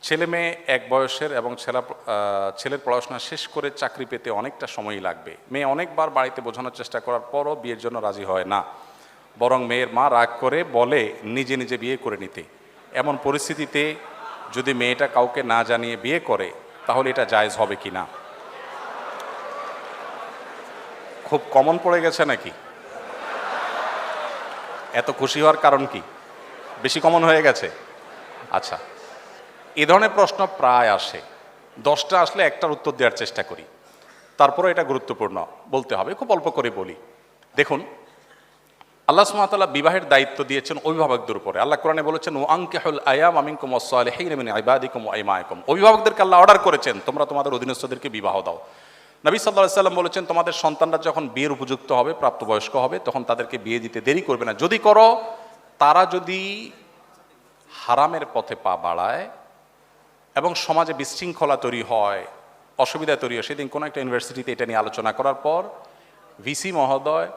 ছেলে মেয়ে এক বয়সের এবং ছেলের পড়াশোনা শেষ করে চাকরি পেতে অনেকটা সময়ই লাগবে। মেয়ে অনেকবার বাড়িতে বোঝানোর চেষ্টা করার পরও বিয়ের জন্য রাজি হয় না, বরং মেয়ের মা রাগ করে বলে নিজে নিজে বিয়ে করে নিতে। এমন পরিস্থিতিতে যদি মেয়েটা কাউকে না জানিয়ে বিয়ে করে তাহলে এটা জায়েজ হবে কি না? খুব কমন পড়ে গেছে নাকি? এত খুশি হওয়ার কারণ কি? বেশি কমন হয়ে গেছে? আচ্ছা, এ ধরনের প্রশ্ন প্রায় আসে। 10টা আসলে একটার উত্তর দেওয়ার চেষ্টা করি, তারপরে এটা গুরুত্বপূর্ণ বলতে হবে, খুব অল্প করে বলি। দেখুন, আল্লাহ সুবহানাহু ওয়া তাআলা বিবাহের দায়িত্ব দিয়েছেন অভিভাবকদের উপরে। আল্লাহ কোরআনে বলেছেন, ওয়া আনকিহুল আয়ামা মিনকুম ওয়াস-সালিহিনা মিন ইবাদিকুম ওয়া ইমাইকুম। অভিভাবকদেরকে আল্লাহ অর্ডার করেছেন তোমরা তোমাদের অধীনস্থদেরকে বিবাহ দাও। নবী সাল্লাল্লাহু আলাইহি ওয়াসাল্লাম বলেছেন, তোমাদের সন্তানরা যখন বিয়ের উপযুক্ত হবে, প্রাপ্তবয়স্ক হবে, তখন তাদেরকে বিয়ে দিতে দেরি করবে না। যদি করো, তারা যদি হারামের পথে পা বাড়ায় এবং সমাজে বিশৃঙ্খলা তৈরি হয়, অসুবিধা তৈরি হয়। সেদিন কোনো একটা ইউনিভার্সিটিতে এটা নিয়ে আলোচনা করার পর ভিসি মহোদয়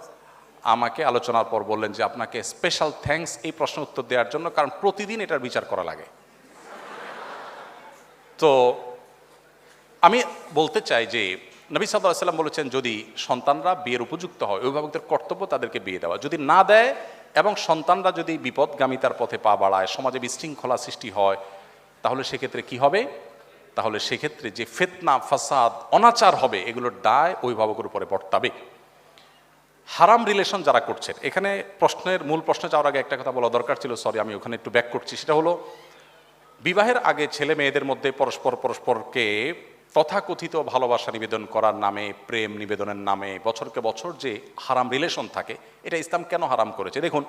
আমাকে আলোচনার পর বললেন যে আপনাকে স্পেশাল থ্যাঙ্কস এই প্রশ্ন উত্তর দেওয়ার জন্য, কারণ প্রতিদিন এটার বিচার করা লাগে। তো আমি বলতে চাই যে নবী সাল্লাল্লাহু আলাইহি ওয়াসাল্লাম বলেছেন, যদি সন্তানরা বিয়ের উপযুক্ত হয়, অভিভাবকদের কর্তব্য তাদেরকে বিয়ে দেওয়া। যদি না দেয় এবং সন্তানরা যদি বিপদগামিতার পথে পা বাড়ায়, সমাজে বিশৃঙ্খলা সৃষ্টি হয়, তাহলে সেক্ষেত্রে কি হবে? তাহলে সেক্ষেত্রে যে ফিতনা, ফাসাদ, অনাচার হবে, এগুলোর দায় অভিভাবকের উপরে বর্তাবে। হারাম রিলেশন যারা করছেন, এখানে প্রশ্নের মূল প্রশ্নে যাওয়ার আগে একটা কথা বলা দরকার ছিল, সরি আমি ওখানে একটু ব্যাক করছি। সেটা হলো, বিবাহের আগে ছেলে মেয়েদের মধ্যে পরস্পরকে তথাকথিত ভালোবাসা নিবেদন করার নামে, প্রেম নিবেদনের নামে বছরকে বছর যে হারাম রিলেশন থাকে, এটা ইসলাম কেন হারাম করেছে? দেখুন,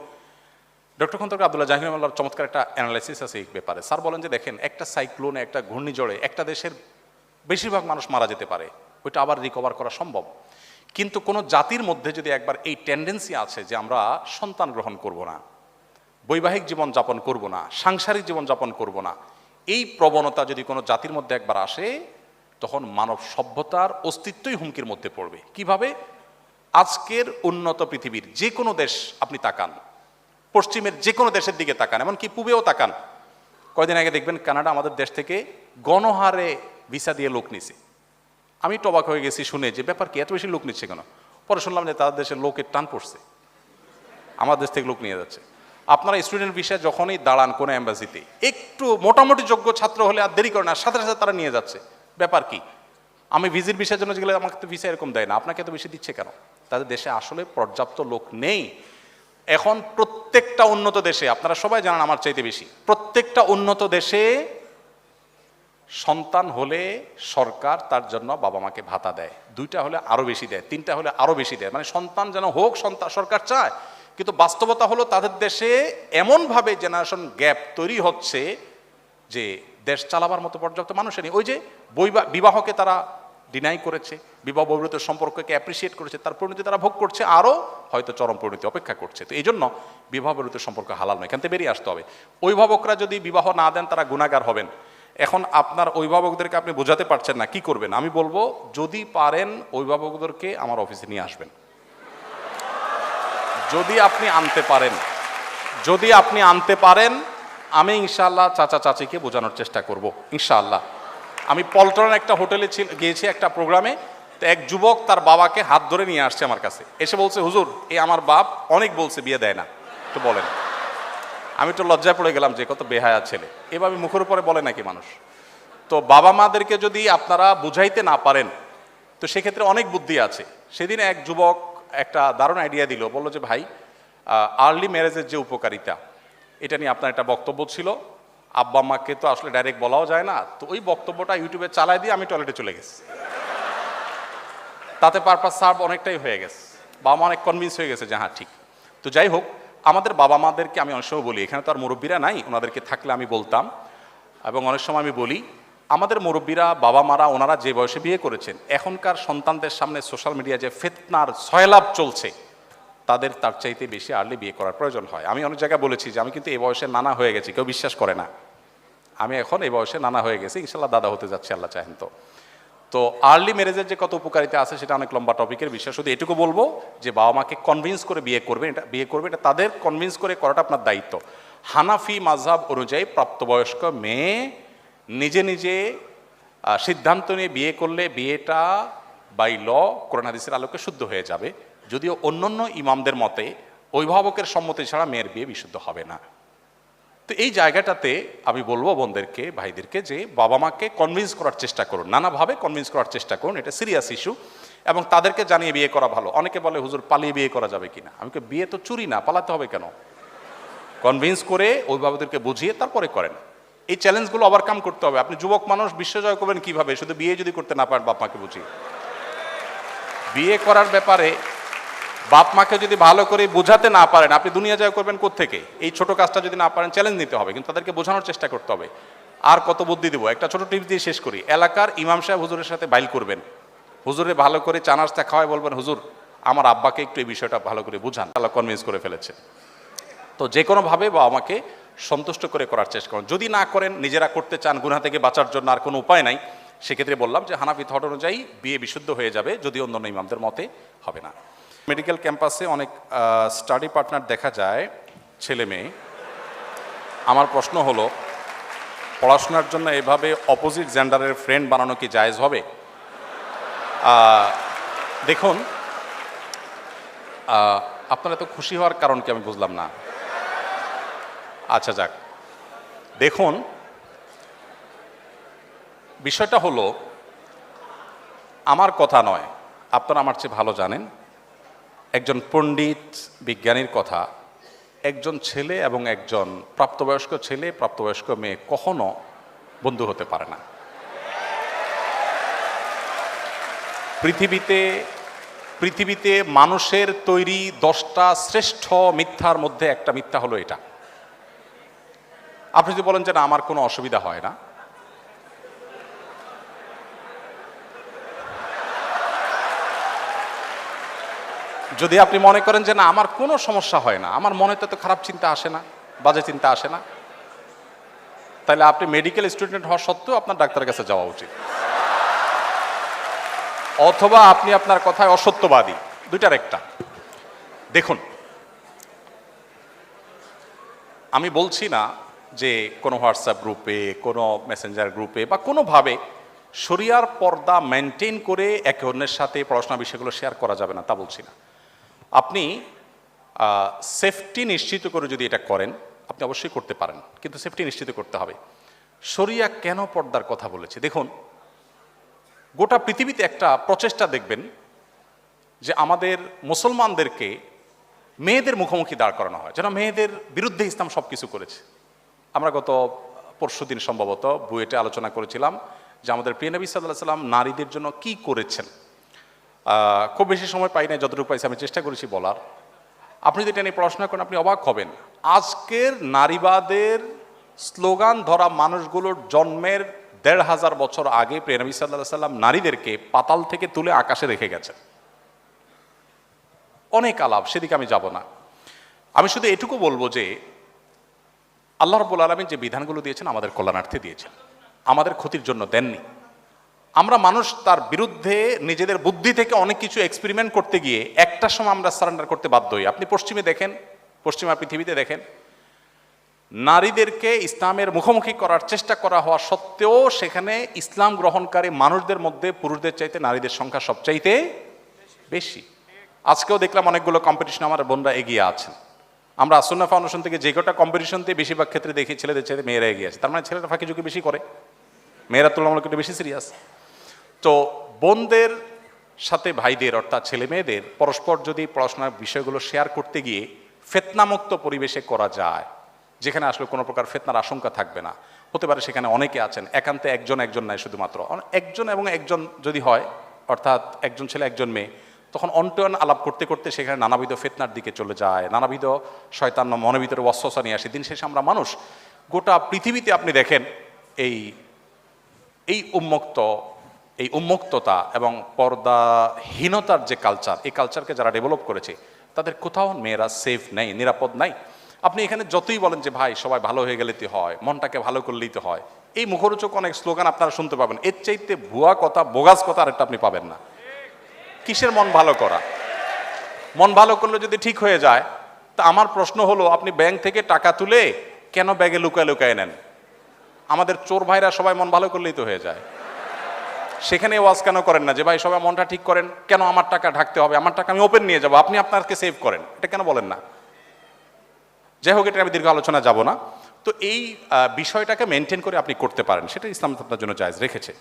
ডক্টর খন্দকার আব্দুল্লাহ জাহিদ রহমাতুল্লাহর চমৎকার একটা অ্যানালাইসিস আছে এই ব্যাপারে। স্যার বলেন যে দেখেন, একটা সাইক্লোনে, একটা ঘূর্ণিঝড়ে একটা দেশের বেশিরভাগ মানুষ মারা যেতে পারে, ওইটা আবার রিকভার করা সম্ভব। কিন্তু কোনো জাতির মধ্যে যদি একবার এই টেন্ডেন্সি আছে যে আমরা সন্তান গ্রহণ করব না, বৈবাহিক জীবন যাপন করব না, সাংসারিক জীবন যাপন করব না, এই প্রবণতা যদি কোনো জাতির মধ্যে একবার আসে, তখন মানব সভ্যতার অস্তিত্বই হুমকির মধ্যে পড়বে। কিভাবে? আজকের উন্নত পৃথিবীর যে কোনো দেশ আপনি তাকান, পশ্চিমের যে কোনো দেশের দিকে তাকান, এমনকি পূবেও তাকান, কয়দিন আগে দেখবেন কানাডা আমাদের দেশ থেকে গণহারে ভিসা দিয়ে লোক নিছে। আমি তো অবাক হয়ে গেছি শুনে যে ব্যাপার কি, এত বেশি লোক নিচ্ছে কেন? পরে শুনলাম যে তাদের দেশের লোকের টান পড়ছে, আমার দেশ থেকে লোক নিয়ে যাচ্ছে। আপনারা স্টুডেন্ট ভিসা যখনই দাঁড়ান কোনো এম্বাসিতে, একটু মোটামুটি যোগ্য ছাত্র হলে আর দেরি করে না, সাথে সাথে তারা নিয়ে যাচ্ছে। ব্যাপার কি? আমি ভিজিট ভিসার জন্য গেলে আমাকে তো ভিসা এরকম দেয় না, আপনাকে তো বেশি দিচ্ছে কেন? তাদের দেশে আসলে পর্যাপ্ত লোক নেই। এখন প্রত্যেকটা উন্নত দেশে, আপনারা সবাই জানেন আমার চাইতে বেশি, প্রত্যেকটা উন্নত দেশে সন্তান হলে সরকার তার জন্য বাবা মাকে ভাতা দেয়, 2টা হলে আরো বেশি দেয়, 3টা হলে আরো বেশি দেয়। মানে সন্তান যেন হোক, সন্তান সরকার চায়। কিন্তু বাস্তবতা হলো তাদের দেশে এমনভাবে জেনারেশন গ্যাপ তৈরি হচ্ছে যে দেশ চালাবার মতো পর্যাপ্ত মানুষ নেই। ওই যে বিবাহকে তারা ডিনাই করেছে, বিবাহ বহির্ভূত সম্পর্ককে অ্যাপ্রিসিয়েট করেছে, তার পরিণতি তারা ভোগ করছে, আরও হয়তো চরম পরিণতি অপেক্ষা করছে। তো এই জন্য বিবাহ বহির্ভূত সম্পর্ক হালাল নয়, এখান থেকে বেরিয়ে আসতে হবে। অভিভাবকরা যদি বিবাহ না দেন তারা গুনাহগার হবেন। এখন আপনার অভিভাবকদেরকে আপনি বোঝাতে পারছেন না, কি করবেন? আমি বলবো, যদি পারেন অভিভাবকদেরকে আমার অফিসে নিয়ে আসবেন। যদি আপনি আনতে পারেন, আমি ইনশাআল্লাহ চাচা চাচিকে বোঝানোর চেষ্টা করব ইনশাআল্লাহ। আমি পল্টনের একটা হোটেলে গিয়েছি একটা প্রোগ্রামে, তো এক যুবক তার বাবাকে হাত ধরে নিয়ে আসছে আমার কাছে, এসে বলছে, হুজুর এই আমার বাপ অনেক বলছে বিয়ে দেয় না, একটু বলেন। আমি তো লজ্জায় পড়ে গেলাম যে কত বেহায়া ছেলে, এভাবে মুখের উপরে বলে নাকি মানুষ? তো বাবা মাদেরকে যদি আপনারা বুঝাইতে না পারেন, তো সেক্ষেত্রে অনেক বুদ্ধি আছে। সেদিন এক যুবক একটা দারুণ আইডিয়া দিল, বললো যে ভাই, আর্লি ম্যারেজের যে উপকারিতা, এটা নিয়ে আপনার একটা বক্তব্য ছিল, আব্বা আম্মাকে তো আসলে ডাইরেক্ট বলাও যায় না, তো ওই বক্তব্যটা ইউটিউবে চালাই দিয়ে আমি টয়লেটে চলে গেছি। তাতে পারপাস সার্ভ অনেকটাই হয়ে গেছে, বাবা মা অনেক কনভিন্স হয়ে গেছে যে হ্যাঁ ঠিক। তো যাই হোক, আমাদের বাবা মাদেরকে আমি অনেক সময় বলি, এখানে তো আর মুরব্বীরা নাই, ওনাদেরকে থাকলে আমি বলতাম, এবং অনেক সময় আমি বলি, আমাদের মুরব্বীরা, বাবা মারা, ওনারা যে বয়সে বিয়ে করেছেন, এখনকার সন্তানদের সামনে সোশ্যাল মিডিয়া যে ফিতনার সয়লাভ চলছে, তাদের তার চাইতে বেশি আর্লি বিয়ে করার প্রয়োজন হয়। আমি অনেক জায়গায় বলেছি যে আমি কিন্তু এই বয়সে নানা হয়ে গেছি, কেউ বিশ্বাস করে না, আমি এখন এই বয়সে নানা হয়ে গেছি, ইনশাল্লাহ দাদা হতে যাচ্ছি আল্লাহ চাহেন তো। তো আর্লি ম্যারেজের যে কত উপকারিতা আছে সেটা অনেক লম্বা টপিকের বিষয়। শুধু এটুকু বলবো যে বাবা মাকে কনভিন্স করে বিয়ে করবেন, এটা তাদের কনভিন্স করে করাটা আপনার দায়িত্ব। হানাফি মাযহাব অনুযায়ী প্রাপ্তবয়স্ক মেয়ে নিজে নিজে সিদ্ধান্ত নিয়ে বিয়ে করলে বিয়েটা বাই ল কোরআন হাদিসের আলোকে শুদ্ধ হয়ে যাবে, যদিও অন্যান্য ইমামদের মতে অভিভাবকের সম্মতি ছাড়া মেয়ের বিয়ে বিশুদ্ধ হবে না। তো এই জায়গাটাতে আমি বলবো বোনদেরকে, ভাইদেরকে, যে বাবা মাকে কনভিন্স করার চেষ্টা করুন, নানাভাবে কনভিন্স করার চেষ্টা করুন। এটা সিরিয়াস ইস্যু, এবং তাদেরকে জানিয়ে বিয়ে করা ভালো। অনেকে বলে হুজুর পালিয়ে বিয়ে করা যাবে কিনা, আমি বিয়ে তো চুরি না, পালাতে হবে কেন? কনভিন্স করে অভিভাবকদেরকে বুঝিয়ে তারপরে করেন। এই চ্যালেঞ্জগুলো ওভারকাম করতে হবে। আপনি যুবক মানুষ, বিশ্বজয় করবেন কিভাবে শুধু বিয়ে যদি করতে না পারেন বাপ মাকে বুঝিয়ে? বিয়ে করার ব্যাপারে বাপ মাকে যদি ভালো করে বোঝাতে না পারেন, আপনি দুনিয়া জয় করবেন কোত্থেকে? এই ছোট কাজটা যদি না পারেন, চ্যালেঞ্জ নিতে হবে, কিন্তু তাদেরকে বোঝানোর চেষ্টা করতে হবে। আর কত বুদ্ধি দেবো, একটা ছোট টিপস দিয়ে শেষ করি। এলাকার ইমাম সাহেব হুজুরের সাথে বাইল করবেন, হুজুরে ভালো করে চা নাস্তা খাওয়ায় বলবেন, হুজুর আমার আব্বাকে একটু এই বিষয়টা ভালো করে বুঝান, তাহলে কনভিন্স করে ফেলেছে। তো যে কোনোভাবে বা আমাকে সন্তুষ্ট করে করার চেষ্টা করুন। যদি না করেন, নিজেরা করতে চান গুনাহ থেকে বাঁচার জন্য, আর কোনো উপায় নাই, সেক্ষেত্রে বললাম যে হানাফি থট অনুযায়ী বিয়ে বিশুদ্ধ হয়ে যাবে, যদি অন্যান্য ইমামদের মতে হবে না। মেডিকেল ক্যাম্পাসে অনেক স্টাডি পার্টনার দেখা যায়, ছেলে মেয়ে। আমার প্রশ্ন হলো, পড়াশোনার জন্য এভাবে অপোজিট জেন্ডারের ফ্রেন্ড বানানো কি জায়েজ হবে? দেখুন, আপনারা তো খুশি হওয়ার কারণ কি আমি বুঝলাম না। আচ্ছা যাক, দেখুন বিষয়টা হলো, আমার কথা নয়, আপনারা আমার চেয়ে ভালো জানেন, একজন পণ্ডিত বিজ্ঞানীর কথা, একজন ছেলে এবং একজন প্রাপ্তবয়স্ক ছেলে, প্রাপ্তবয়স্ক মেয়ে কখনো বন্ধু হতে পারে না। পৃথিবীতে মানুষের তৈরি 10টা শ্রেষ্ঠ মিথ্যার মধ্যে একটা মিথ্যা হলো এটা। আপনি যদি বলেন যে না আমার কোনো অসুবিধা হয় না, যদি আপনি মনে করেন যে না আমার কোনো সমস্যা হয় না, আমার মনে তো খারাপ চিন্তা আসে না, বাজে চিন্তা আসে না, তাহলে আপনি মেডিকেল স্টুডেন্ট হওয়া সত্ত্বেও আপনার ডাক্তারের কাছে যাওয়া উচিত, অথবা আপনি আপনার কথায় অসত্যবাদী, দুইটার একটা। দেখুন, আমি বলছি না যে কোনো হোয়াটসঅ্যাপ গ্রুপে, কোনো মেসেঞ্জার গ্রুপে বা কোনোভাবে শরিয়ার পর্দা মেনটেন করে একে অন্যের সাথে পড়াশোনা বিষয়গুলো শেয়ার করা যাবে না, তা বলছি না। আপনি সেফটি নিশ্চিত করে যদি এটা করেন, আপনি অবশ্যই করতে পারেন, কিন্তু সেফটি নিশ্চিত করতে হবে। শরিয়া কেন পর্দার কথা বলেছে? দেখুন, গোটা পৃথিবীতে একটা প্রচেষ্টা দেখবেন যে আমাদের মুসলমানদেরকে মেয়েদের মুখোমুখি দাঁড় করানো হয়, যেন মেয়েদের বিরুদ্ধে ইসলাম সব কিছু করেছে। আমরা গত পরশুদিন সম্ভবত বুয়েটে আলোচনা করেছিলাম যে আমাদের প্রিয় নবী সাল্লাল্লাহু আলাইহি ওয়াসাল্লাম নারীদের জন্য কি করেছেন। খুব বেশি সময় পাই না, যতটুকু পাইছি আমি চেষ্টা করেছি বলার। আপনি যদি এটা নিয়ে পড়াশোনা করেন, আপনি অবাক হবেন। আজকের নারীবাদের স্লোগান ধরা মানুষগুলোর জন্মের ১৫০০ বছর আগে প্রিয় নবী সাল্লাল্লাহু আলাইহি ওয়াসাল্লাম নারীদেরকে পাতাল থেকে তুলে আকাশে রেখে গেছেন। অনেক আলাপ, সেদিকে আমি যাব না। আমি শুধু এটুকু বলবো যে আল্লাহ রাব্বুল আলামিন যে বিধানগুলো দিয়েছেন আমাদের কল্যাণার্থে দিয়েছেন, আমাদের ক্ষতির জন্য দেননি। আমরা মানুষ তার বিরুদ্ধে নিজেদের বুদ্ধি থেকে অনেক কিছু এক্সপেরিমেন্ট করতে গিয়ে একটা সময় আমরা সারেন্ডার করতে বাধ্য হই। আপনি পশ্চিমে দেখেন, পশ্চিমা পৃথিবীতে দেখেন, নারীদেরকে ইসলামের মুখোমুখি করার চেষ্টা করা হওয়া সত্ত্বেও সেখানে ইসলাম গ্রহণকারী মানুষদের মধ্যে পুরুষদের চাইতে নারীদের সংখ্যা সবচাইতে বেশি। আজকেও দেখলাম অনেকগুলো কম্পিটিশন আমার বোনরা এগিয়ে আছেন। আমরা আসুন্নাহ ফাউন্ডেশন থেকে যে কটা কম্পিটিশনতে বেশিরভাগ ক্ষেত্রে দেখি ছেলেদের চাইতে মেয়েরা এগিয়ে আছে। তার মানে ছেলেরা ফাঁকি ঝুঁকি বেশি করে, মেয়েরা তুলনামূলক একটু বেশি সিরিয়াস। তো বোনদের সাথে ভাইদের অর্থাৎ ছেলে মেয়েদের পরস্পর যদি পড়াশোনার বিষয়গুলো শেয়ার করতে গিয়ে ফিতনামুক্ত পরিবেশে করা যায়, যেখানে আসলে কোনো প্রকার ফিতনার আশঙ্কা থাকবে না, হতে পারে সেখানে অনেকে আছেন, একান্তে একজন নাই, শুধুমাত্র একজন এবং একজন যদি হয়, অর্থাৎ একজন ছেলে একজন মেয়ে, তখন অন্টন আলাপ করতে করতে সেখানে নানাবিধ ফিতনার দিকে চলে যায়, নানাবিধ শয়তান মনের ভিতরে ওয়াসওয়াসা নিয়ে আসে। দিন শেষে আমরা মানুষ, গোটা পৃথিবীতে আপনি দেখেন এই উন্মুক্ততা এবং পর্দাহীনতার যে কালচার, এই কালচারকে যারা ডেভেলপ করেছে তাদের কোথাও মেয়েরা সেফ নেই, নিরাপদ নাই। আপনি এখানে যতই বলেন যে ভাই সবাই ভালো হয়ে গেলে তো হয়, মনটাকে ভালো করলেই তো হয়, এই মুখরোচক অনেক স্লোগান আপনারা শুনতে পাবেন, এর চাইতে ভুয়া কথা, বোগাস কথা আরেকটা আপনি পাবেন না। কিসের মন ভালো করা? মন ভালো করলে যদি ঠিক হয়ে যায়, তা আমার প্রশ্ন হলো, আপনি ব্যাংক থেকে টাকা তুলে কেন ব্যাগে লুকায় লুকায় নেন? আমাদের চোর ভাইরা সবাই মন ভালো করলেই তো হয়ে যায়। সেখানে ওয়াজ কেন করেন না যে ভাই সবাই মনটা ঠিক করেন, কেন আমার টাকা ঢাকতে হবে, আমার টাকা আমি ওপেন নিয়ে যাবো, আপনি আপনাকে সেভ করেন, এটা কেন বলেন না? যাই হোক, এটা আমি দীর্ঘ আলোচনা যাব না। তো এই বিষয়টাকে মেনটেন করে আপনি করতে পারেন, সেটা ইসলাম আপনার জন্য জায়েজ রেখেছে।